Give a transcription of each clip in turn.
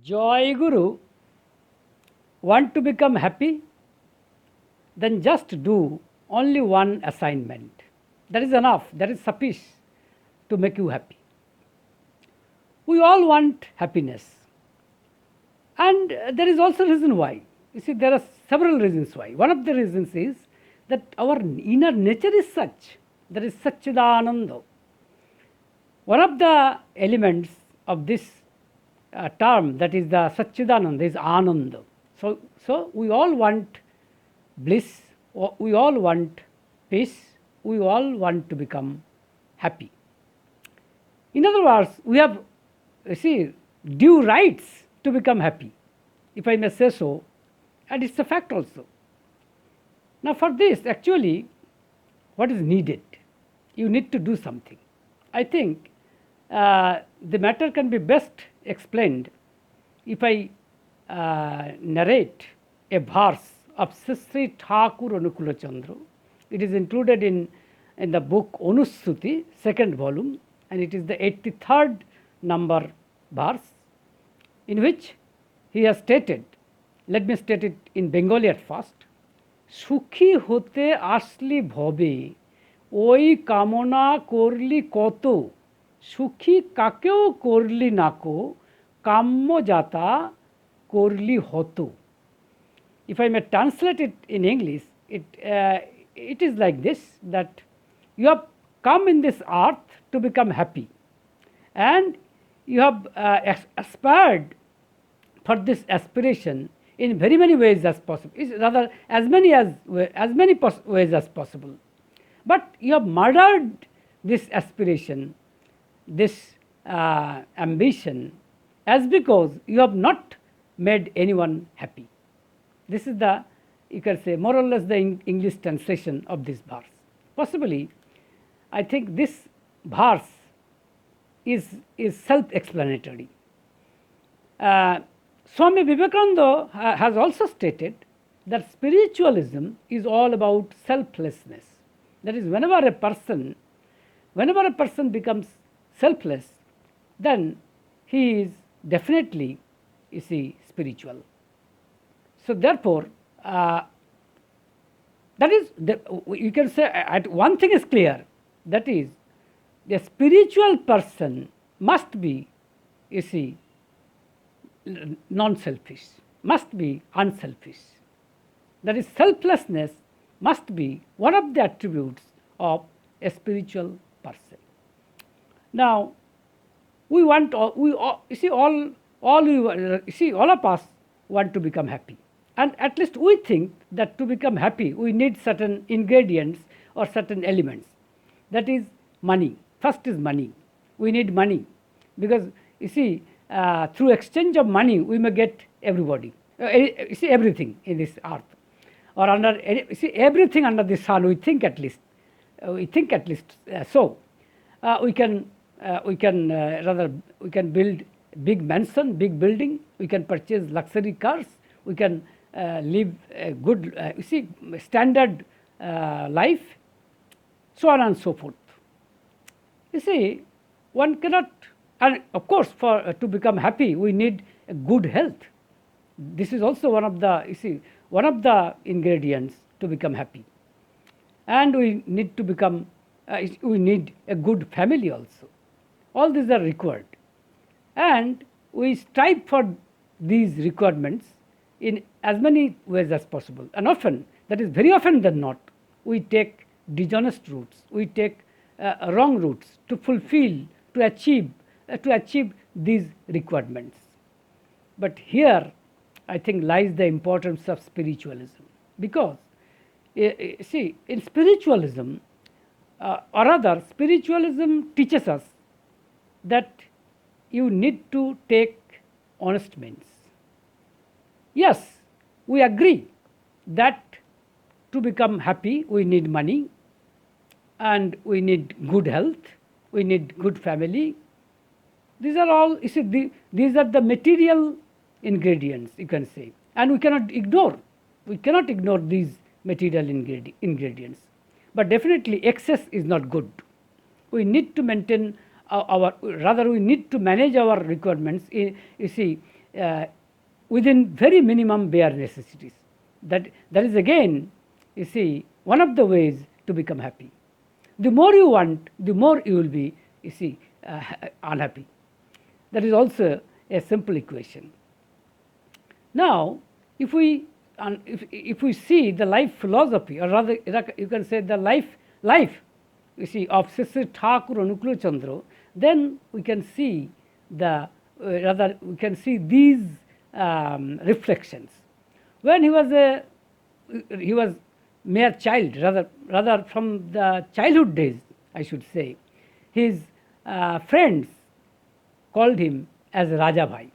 Joy Guru, want to become happy? Then just do only one assignment. That is enough, that is sufficient to make you happy. We all want happiness. And there is also reason why. You see, there are several reasons why. One of the reasons is that our inner nature is such, there is Satchidananda. One of the elements of this term, that is the Satchidananda, is Ananda. So we all want bliss, we all want peace, we all want to become happy. In other words, we have, you see, due rights to become happy, if I may say so, and it's a fact also. Now for this, actually, what is needed? You need to do something. I think the matter can be best explained if I narrate a verse of Sri Thakur Anukula Chandra. It is included in the book Anusuti, second volume, and it is the 83rd number verse, in which he has stated, let me state it in Bengali at first, সুখী হতে আসলি ভবে ওই কামনা করলি কত সুখী কাকেও করলি নাকো কাম্য যাতা করলি হতো. If I may translate it in English, it is like this, that you have come in this earth to become happy, and you have aspired for this aspiration in very many ways as possible, rather as many ways as possible. But you have murdered this aspiration, this ambition, as because you have not made anyone happy. This is the, you can say, more or less the English translation of this verse. Possibly, I think this verse is self-explanatory. Swami Vivekananda has also stated that spiritualism is all about selflessness. That is, whenever a person becomes selfless, then he is definitely, you see, spiritual. So therefore, that is, you can say, one thing is clear, that is, the spiritual person must be, you see, non-selfish, must be unselfish. That is, selflessness must be one of the attributes of a spiritual person. Now, we want, you see, all of us want to become happy. And at least we think that to become happy, we need certain ingredients or certain elements. That is money. First is money. We need money because, you see, through exchange of money, we may get everybody. You see, everything in this earth, or under, you see, everything under the sun. We think at least. So we can build big mansion, big building. We can purchase luxury cars. We can live a good, you see, standard life, so on and so forth. You see, one cannot, and of course, to become happy, we need a good health. This is also one of the, you see, one of the ingredients to become happy. And we need to become, we need a good family also. All these are required. And we strive for these requirements in as many ways as possible. And often, that is very often than not, we take dishonest routes, we take wrong routes to fulfill, to achieve these requirements. But here, I think, lies the importance of spiritualism, because see, in spiritualism, or rather spiritualism teaches us that you need to take honest means. Yes, we agree that to become happy we need money, and we need good health, we need good family. These are all, you see, these are the material ingredients, you can say, and we cannot ignore these material ingredients. But definitely excess is not good. We need to maintain we need to manage our requirements, within very minimum bare necessities. That is again, you see, one of the ways to become happy. The more you want, the more you will be, you see, unhappy. That is also a simple equation. Now, if we see the life philosophy, or rather you can say the life, you see, of Sri Thakur Anukul Chandra, then we can see these reflections. When he was mere child, rather from the childhood days, I should say, his friends called him as Raja Bhai.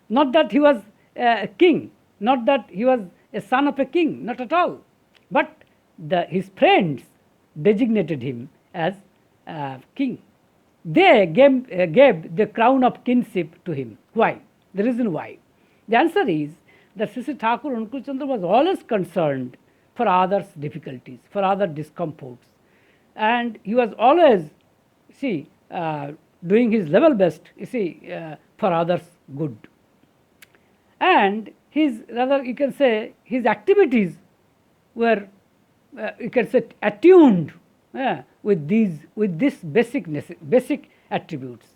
Not that he was a king, not that he was a son of a king, not at all. But his friends designated him as king. They gave the crown of kinship to him. Why? The reason why. The answer is that Sri Thakur Anukul Chandra was always concerned for others' difficulties, for other discomforts. And he was always, doing his level best, for others' good. And you can say, his activities were, attuned with this basic attributes.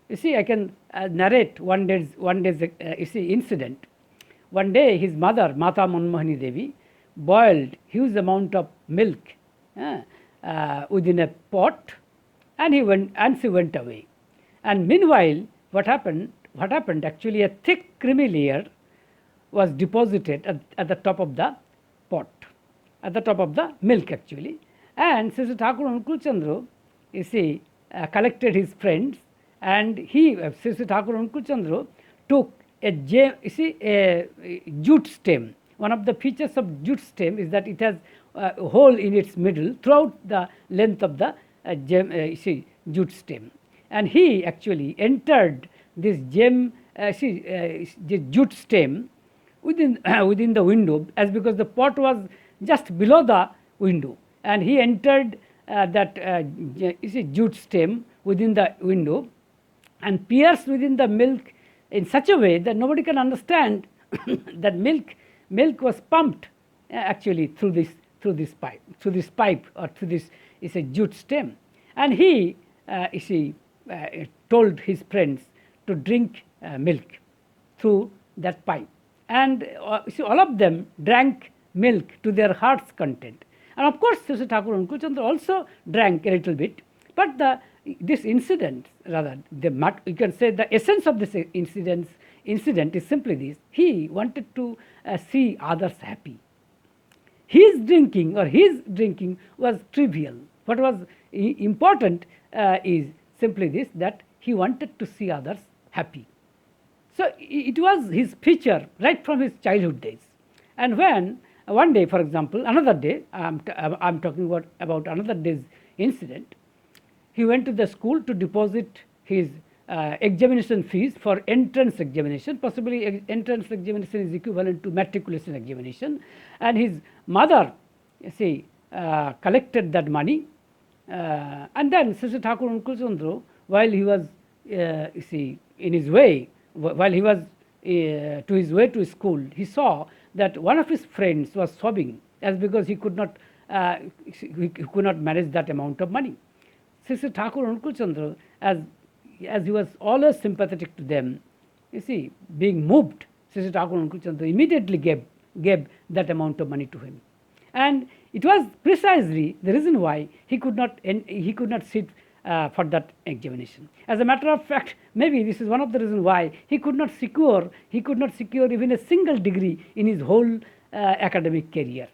You see, I can narrate one day's incident. One day, his mother, Mata Manmohani Devi, boiled huge amount of milk within a pot, and she went away. And meanwhile, what happened? Actually, a thick creamy layer was deposited at the top of the pot, at the top of the milk actually. And Sri Thakur Anukul Chandra, collected his friends, and Sri Thakur Anukul Chandra took a jute stem. One of the features of jute stem is that it has a hole in its middle throughout the length of the jute stem. And he actually entered this jute stem within the window, as because the pot was just below the window, and he entered that jute stem within the window and pierced within the milk in such a way that nobody can understand that milk was pumped actually through this pipe or through this jute stem. And he told his friends to drink milk through that pipe, and all of them drank milk to their heart's content. And of course, Sri Thakur Anukul Chandra also drank a little bit. But this incident, rather, you can say the essence of this incident is simply this: he wanted to see others happy. His drinking was trivial. What was important is simply this, that he wanted to see others happy. So it was his feature right from his childhood days. And when one day, for example, another day, I'm talking about another day's incident, he went to the school to deposit his examination fees for entrance examination. Possibly entrance examination is equivalent to matriculation examination. And his mother, collected that money. And then Sri Thakur Anukul Chandra, while he was, in his way, while he was to his way to school, he saw that one of his friends was sobbing, as because he could not manage that amount of money. Sri Thakur Anukul Chandra, as he was always sympathetic to them, being moved, Sri Thakur Anukul Chandra immediately gave that amount of money to him. And it was precisely the reason why he could not sit for that examination. As a matter of fact, maybe this is one of the reasons why he could not secure even a single degree in his whole academic career.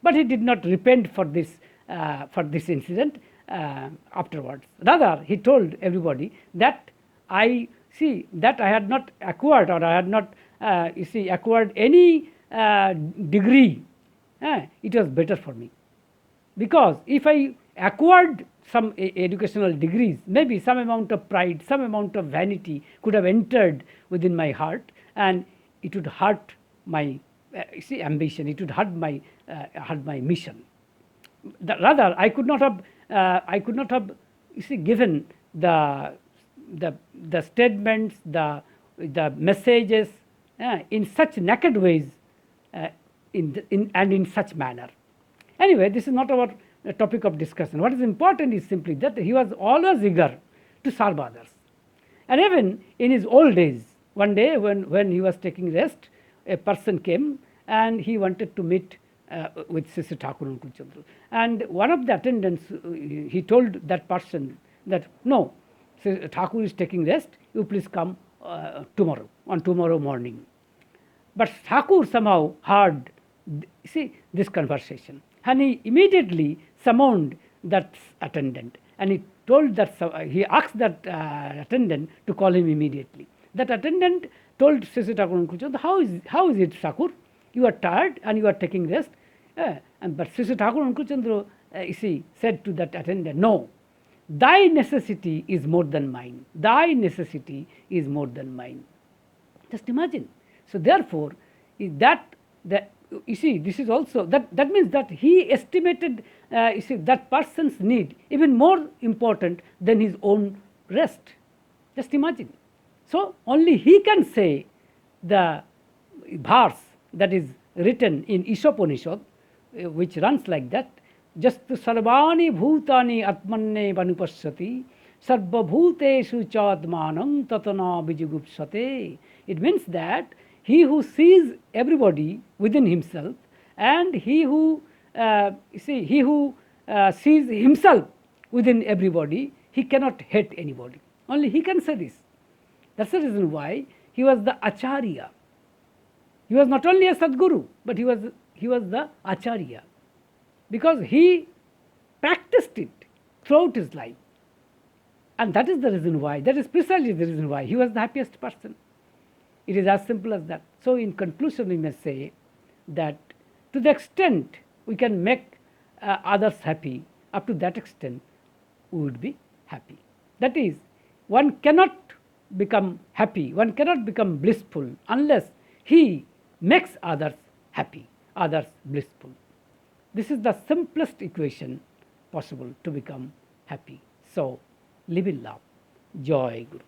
But he did not repent for this for this incident afterwards. Rather, he told everybody that I had not acquired, or I had not acquired any degree. It was better for me, because if I acquired some educational degrees, maybe some amount of pride, some amount of vanity could have entered within my heart, and it would hurt my ambition. It would hurt my mission. Rather, I could not have given the statements, the messages in such naked ways, and in such manner. Anyway, this is not our topic of discussion. What is important is simply that he was always eager to serve others. And even in his old days, one day when he was taking rest, a person came and he wanted to meet with Sister Thakur Ankur Chandra. And one of the attendants, he told that person that, no, Sister Thakur is taking rest, you please come tomorrow, on tomorrow morning. But Thakur somehow heard this conversation, and he immediately summoned that attendant, and he asked that attendant to call him immediately. That attendant told Sister Thakur Ankur Chandra, how is it, Thakur? You are tired and you are taking rest. But Sister Thakur Ankur Chandra said to that attendant, no, thy necessity is more than mine. Thy necessity is more than mine. Just imagine. So therefore, this is also, that means that he estimated that person's need even more important than his own rest. Just imagine. So only he can say the verse that is written in Ishopanishad, which runs like that: Jastu sarvani bhutani atmanne vanupashyati sarva bhuteshu chadmanam tatana bijugupsate. It means that he who sees everybody within himself, and he who sees himself within everybody, he cannot hate anybody. Only he can say this. That's the reason why he was the Acharya. He was not only a Sadguru, but he was the Acharya, because he practiced it throughout his life. And that is the reason why, that is precisely the reason why he was the happiest person. It is as simple as that. So in conclusion, we may say that to the extent we can make others happy, up to that extent we would be happy. That is, one cannot become happy, one cannot become blissful unless he makes others happy, others blissful. This is the simplest equation possible to become happy. So live in love. Joy Guru.